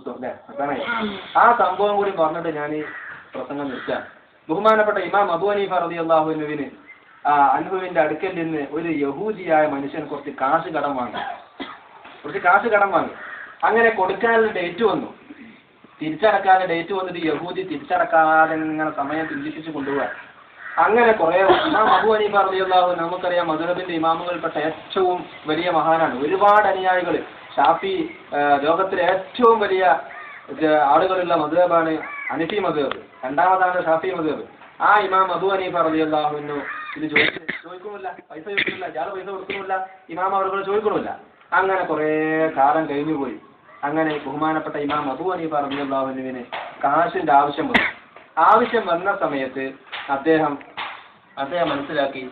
നിർത്തും അല്ലേ? അതാണ് ആ സംഭവം കൂടി പറഞ്ഞിട്ട് ഞാൻ ഈ പ്രസംഗം നിർത്താം. ബഹുമാനപ്പെട്ട ഇമാം അബൂ ഹനീഫ റളിയല്ലാഹു അൻഹുവിന് അൻഹുവിന്റെ അടുക്കൽ നിന്ന് ഒരു യഹൂദിയായ മനുഷ്യൻ കുറച്ച് കാശ് കടം വാങ്ങി. അങ്ങനെ കൊടുക്കാനുള്ള ഡേറ്റ് വന്നു, തിരിച്ചടക്കാതെ ഡേറ്റ് വന്നിട്ട് യഹൂദി തിരിച്ചടക്കാതെ ഇങ്ങനെ സമയം ചിന്തിപ്പിച്ച് കൊണ്ടുപോകാൻ. അങ്ങനെ കുറെ ഇമാം അബൂ ഹനീഫ റളിയല്ലാഹു അൻഹു നമുക്കറിയാം മദ്ഹബിന്റെ ഇമാമുകൾപ്പെട്ട ഏറ്റവും വലിയ മഹാനാണ്. ഒരുപാട് അനുയായികൾ. ഷാഫി ലോകത്തിലെ ഏറ്റവും വലിയ ആളുകളുള്ള മദ്ഹബാണ് ഹനഫി മദ്ഹബ്. രണ്ടാമതാണ് ഷാഫി മദ്ഹബ്. ആ ഇമാം അബൂ ഹനീഫ റളിയല്ലാഹു അൻഹു ഇത് ചോദിക്കുന്നില്ല, പൈസ ചോദിക്കുന്നില്ല, ഇയാൾ പൈസ കൊടുക്കുന്നില്ല, ഇമാം അവർ ചോദിക്കണില്ല. അങ്ങനെ കുറെ കാലം കഴിഞ്ഞുപോയി. അങ്ങനെ ബഹുമാനപ്പെട്ട ഇമാം അബൂ ഹനീഫ റളിയല്ലാഹു അൻഹുവിന് കാശിന്റെ ആവശ്യം വന്ന സമയത്ത് അദ്ദേഹം മനസ്സിലാക്കി,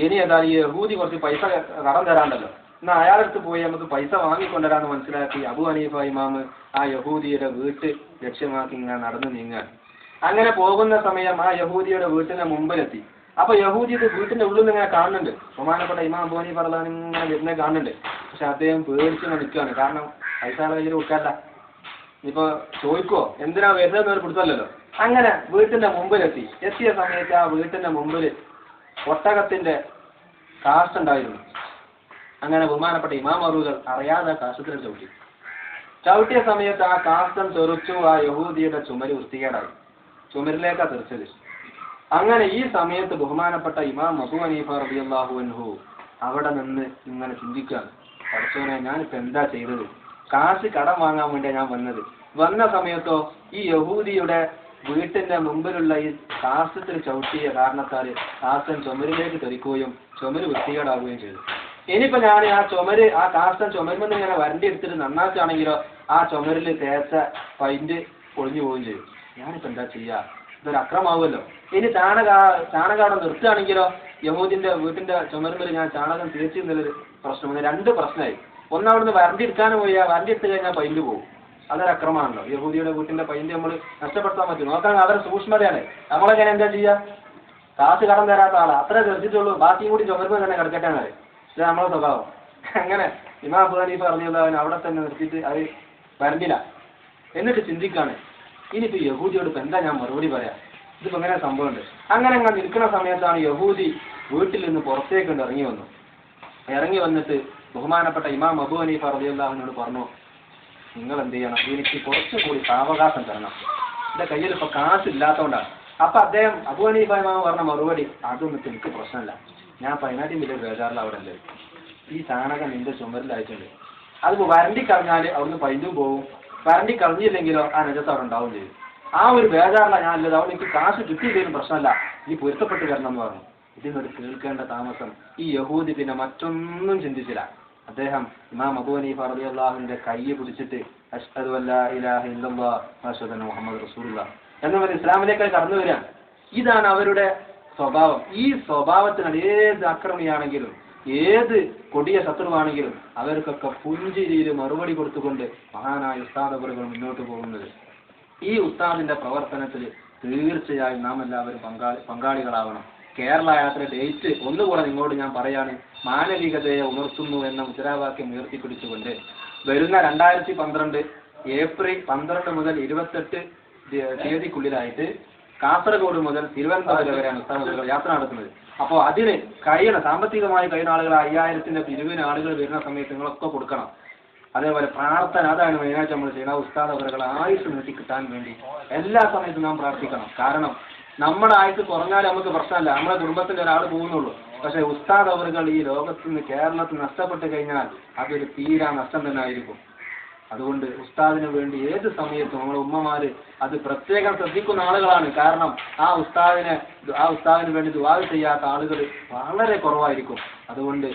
ഇനി ഏതായാലും ഈ യഹൂദി കുറച്ച് പൈസ കടം തരാണ്ടല്ലോ, എന്നാൽ അയാളടുത്ത് പോയി നമുക്ക് പൈസ വാങ്ങിക്കൊണ്ടുവരാന്ന് മനസ്സിലാക്കി അബൂ ഹനീഫ ഇമാമ് ആ യഹൂദിയുടെ വീട്ട് ലക്ഷ്യമാക്കി ഇങ്ങനെ നടന്നു നീങ്ങാൻ. അങ്ങനെ പോകുന്ന സമയം ആ യഹൂദിയുടെ വീട്ടിന്റെ മുമ്പിലെത്തി. അപ്പൊ യഹൂദി ഇത് വീട്ടിന്റെ ഉള്ളിൽ നിന്ന് ഇങ്ങനെ കാണുന്നുണ്ട്. ബഹുമാനപ്പെട്ട ഇമാം അബൂ ഹനീഫ റളിയല്ലാഹു അൻഹു ഇങ്ങനെ വരുന്നത് കാണുന്നുണ്ട്. പക്ഷെ അദ്ദേഹം പേടിച്ച് നിൽക്കുകയാണ്. കാരണം പൈസ കയ്യിൽ കൊടുക്കാല്ല, ഇപ്പൊ ചോദിക്കോ എന്തിനാ വരുന്നതെന്ന് ഒരു പിടുത്തമല്ലല്ലോ. അങ്ങനെ വീട്ടിന്റെ മുമ്പിലെത്തി. എത്തിയ സമയത്ത് ആ വീട്ടിന്റെ മുമ്പിൽ ഒട്ടകത്തിന്റെ കാശുണ്ടായിരുന്നു. അങ്ങനെ ബഹുമാനപ്പെട്ട ഇമാം അവറുകൾ അറിയാതെ കാശത്തിന് ചവിട്ടിയ സമയത്ത് ആ കാശം തെറിച്ചു. ആ യഹൂദിയുടെ ചുമര് വൃത്തികേടായി, ചുമരിലേക്കാ തെറിച്ചത്. അങ്ങനെ ഈ സമയത്ത് ബഹുമാനപ്പെട്ട ഇമാം അബൂ ഹനീഫ റളിയല്ലാഹു അൻഹു അവിടെ നിന്ന് ഇങ്ങനെ ചിന്തിക്കുകയാണ്, പഠിച്ചവനെ ഞാനിപ്പോ എന്താ ചെയ്തത്? കാശ് കടം വാങ്ങാൻ വേണ്ടിയാണ് ഞാൻ വന്നത്. വന്ന സമയത്തോ ഈ യഹൂദിയുടെ വീട്ടിന്റെ മുമ്പിലുള്ള ഈ കാശത്തിൽ ചവിട്ടിയ കാരണത്താൽ കാശൻ ചുമരിലേക്ക് തെറിക്കുകയും ചുമര് വൃത്തികേടാവുകയും ചെയ്തു. ഇനിയിപ്പോ ഞാൻ ആ കാശൻ ചുമരുമെന്ന് ഇങ്ങനെ വരണ്ടി എടുത്തിട്ട് നന്നാക്കുകയാണെങ്കിലോ ആ ചുമരിൽ തേച്ച പൈന്റ് പൊളിഞ്ഞു പോവുകയും ചെയ്യും. ഞാനിപ്പോ എന്താ ചെയ്യാ? ഇതൊരു അക്രമാവുമല്ലോ. ഇനി ചാണകം നിർത്തുകയാണെങ്കിലോ യഹൂദിന്റെ വീട്ടിന്റെ ചുമരുമ്പിൽ ഞാൻ ചാണകം തേച്ചിരുന്നൊരു പ്രശ്നം. രണ്ട് പ്രശ്നമായി. ഒന്നവിടുന്ന് വരണ്ടി എടുക്കാനും പോയാൽ വരണ്ടി എടുത്തു കഴിഞ്ഞാൽ പൈന്റ് പോകും. അതൊരു അക്രമമാണല്ലോ. യഹൂദിയുടെ വീട്ടിന്റെ പൈന്റ് നമ്മൾ നഷ്ടപ്പെടുത്താൻ പറ്റും. നോക്കാൻ അവരുടെ സൂക്ഷ്മതയാണ്. നമ്മളെങ്ങനെ എന്താ ചെയ്യുക? കാശ് കടം തരാത്ത ആളാ, അത്രേ തെറിച്ചിട്ടുള്ളൂ, ബാക്കിയും കൂടി ചുമരുമ്പ് തന്നെ കിടക്കട്ടെ. ഇത് നമ്മളെ സ്വഭാവം. അങ്ങനെ ഇമാം അബൂ ഹനീഫ റളിയല്ലാഹു അൻഹു അവിടെ തന്നെ നിർത്തിയിട്ട് അത് വരണ്ടില്ല. എന്നിട്ട് ചിന്തിക്കാണ്, ഇനിയിപ്പോ യഹൂദിയോട് ഇപ്പൊ എന്താ ഞാൻ മറുപടി പറയാം? ഇതിപ്പോ എങ്ങനെ സംഭവമുണ്ട്. അങ്ങനെ നിൽക്കുന്ന സമയത്താണ് യഹൂദി വീട്ടിൽ നിന്ന് പുറത്തേക്ക് ഇറങ്ങി വന്നിട്ട് ബഹുമാനപ്പെട്ട ഇമാം അബൂ ഹനീഫ റളിയല്ലാഹു അൻഹുവിനോട് പറഞ്ഞു, നിങ്ങൾ എന്ത് ചെയ്യണം, എനിക്ക് കുറച്ചുകൂടി സാവകാശം തരണം, എന്റെ കയ്യിൽ ഇപ്പൊ കാശില്ലാത്തതുകൊണ്ടാണ്. അപ്പൊ അദ്ദേഹം അബൂ ഹനീഫ ഇമാം പറഞ്ഞ മറുപടി, അതൊന്നും എനിക്ക് പ്രശ്നമല്ല, ഞാൻ 18 വലിയ ബേജാറിൽ അവിടെ ഉണ്ട്. ഈ ചാണകം നിന്റെ ചുമരിലായിട്ടുണ്ട്. അത് വരണ്ടി കളഞ്ഞാല് അവിടുന്ന് പൈന്റും പോകും, വരണ്ടി കളഞ്ഞില്ലെങ്കിലോ ആ നജസ് അവിടെ ഉണ്ടാവും ചെയ്യും. ആ ഒരു ബേജാറില ഞാനല്ലത്. അവിടെ എനിക്ക് കാശ് കിട്ടിയില്ലെങ്കിലും പ്രശ്നമല്ല, നീ പൊരുത്തപ്പെട്ട് വരണം എന്ന് പറഞ്ഞു. ഇതിനൊരു കേൾക്കേണ്ട താമസം ഈ യഹൂദി പിന്നെ മറ്റൊന്നും ചിന്തിച്ചില്ല. അദ്ദേഹം ഇമാം അബൂ ഹനീഫ റളിയല്ലാഹു അൻഹുവിന്റെ കൈ പിടിച്ചിട്ട് അശ്ഹദു അല്ലാ ഇലാഹ ഇല്ലല്ലാഹ് വഅശ്ഹദു അന്ന മുഹമ്മദ് റസൂലുള്ളാഹ് എന്നവർ ഇസ്ലാമിലേക്ക് കടന്നു വരികയാണ്. ഇതാണ് അവരുടെ സ്വഭാവം. ഈ സ്വഭാവത്തിനാണ് ഏത് അക്രമിയാണെങ്കിലും ഏത് കൊടിയ ശത്രുവാണെങ്കിലും അവർക്കൊക്കെ പുഞ്ചിരിയിൽ മറുപടി കൊടുത്തുകൊണ്ട് മഹാനായ ഉസ്താദ് അവറുകൾ മുന്നോട്ട് പോകുന്നത്. ഈ ഉസ്താദിന്റെ പ്രവർത്തനത്തിൽ തീർച്ചയായും നാം എല്ലാവരും പങ്കാളികളാവണം. കേരള യാത്ര ഡേറ്റ് ഒന്നുകൂടെ നിങ്ങളോട് ഞാൻ പറയാണ്. മാനവികതയെ ഉണർത്തുന്നു എന്ന മുദ്രാവാക്യം ഉയർത്തിപ്പിടിച്ചുകൊണ്ട് വരുന്ന 2012 ഏപ്രിൽ 12 മുതൽ 28 തീയതിക്കുള്ളിലായിട്ട് കാസർഗോഡ് മുതൽ തിരുവനന്തപുരം വരെയാണ് ഉസ്താദുകൾ യാത്ര നടത്തുന്നത്. അപ്പോൾ അതിന് സാമ്പത്തികമായി കഴിയുന്ന ആളുകൾ 5000ന്റെ പിരിവിന് ആളുകൾ വരുന്ന സമയത്ത് നിങ്ങളൊക്കെ കൊടുക്കണം. അതേപോലെ പ്രാർത്ഥന, അതാണ് മെയിനായിട്ട് നമ്മൾ ചെയ്യണം. ഉസ്താദ് അവരുടെ ആയുസ് നീട്ടി കിട്ടാൻ വേണ്ടി എല്ലാ സമയത്തും നാം പ്രാർത്ഥിക്കണം. കാരണം നമ്മുടെ ആയുസ് കുറഞ്ഞാൽ നമുക്ക് പ്രശ്നമല്ല, നമ്മുടെ കുടുംബത്തിന്റെ ഒരാൾ പോകുന്നുള്ളൂ. പക്ഷെ ഉസ്താദ് അവറുകൾ ഈ ലോകത്ത് നിന്ന് കേരളത്തിൽ നഷ്ടപ്പെട്ട് കഴിഞ്ഞാൽ അതൊരു തീരാ നഷ്ടം തന്നെ ആയിരിക്കും. അതുകൊണ്ട് ഉസ്താദിന് വേണ്ടി ഏത് സമയത്തും നമ്മുടെ ഉമ്മമാര് അത് പ്രത്യേകം ശ്രദ്ധിക്കുന്ന ആളുകളാണ്. കാരണം ആ ഉസ്താദിന് വേണ്ടി ദുആ ചെയ്യാത്ത ആളുകൾ വളരെ കുറവായിരിക്കും. അതുകൊണ്ട്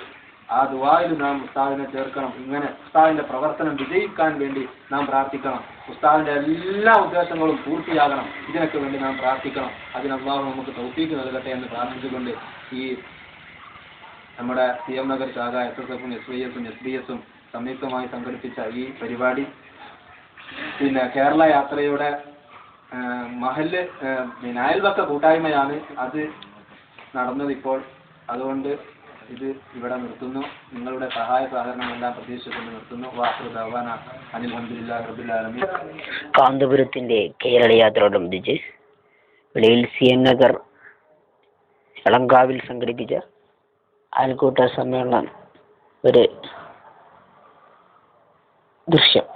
ആ ദുആയിൽ നാം ഉസ്താദിനെ ചേർക്കണം. ഇങ്ങനെ ഉസ്താദിന്റെ പ്രവർത്തനം വിജയിക്കാൻ വേണ്ടി നാം പ്രാർത്ഥിക്കണം. ഉസ്താദിന്റെ എല്ലാ ഉദ്ദേശങ്ങളും പൂർത്തിയാകണം. ഇതിനൊക്കെ വേണ്ടി നാം പ്രാർത്ഥിക്കണം. അതിന് അല്ലാഹു നമുക്ക് തൗഫീഖ് നൽകട്ടെ എന്ന് പ്രാർത്ഥിച്ചുകൊണ്ട് ഈ നമ്മുടെ CM നഗർ ശാഖ SSF-ഉം SYS-ഉം SBS-ഉം സംയുക്തമായി സംഘടിപ്പിച്ച ഈ പരിപാടി പിന്നെ കേരള യാത്രയുടെ മഹല്ല് അയൽവക്ക കൂട്ടായ്മയാണ് അത് നടന്നത് ഇപ്പോൾ. അതുകൊണ്ട് ഇത് ഇവിടെ നിർത്തുന്നു. നിങ്ങളുടെ സഹായ സഹകരണമെല്ലാം പ്രതീക്ഷിച്ചുകൊണ്ട് നിർത്തുന്നു. വാഹു ദഅ്വാന അനിൽ ഹംദുലില്ലാഹി റബ്ബിൽ ആലമീൻ. കാന്തപുരത്തിന്റെ കേരള യാത്രയോടനുബന്ധിച്ച് വെളിയിൽ CN നഗർ എളങ്കാവിൽ സംഘടിപ്പിച്ച അയൽക്കൂട്ട സമ്മേളനം ഒരു ദൃശ്യം.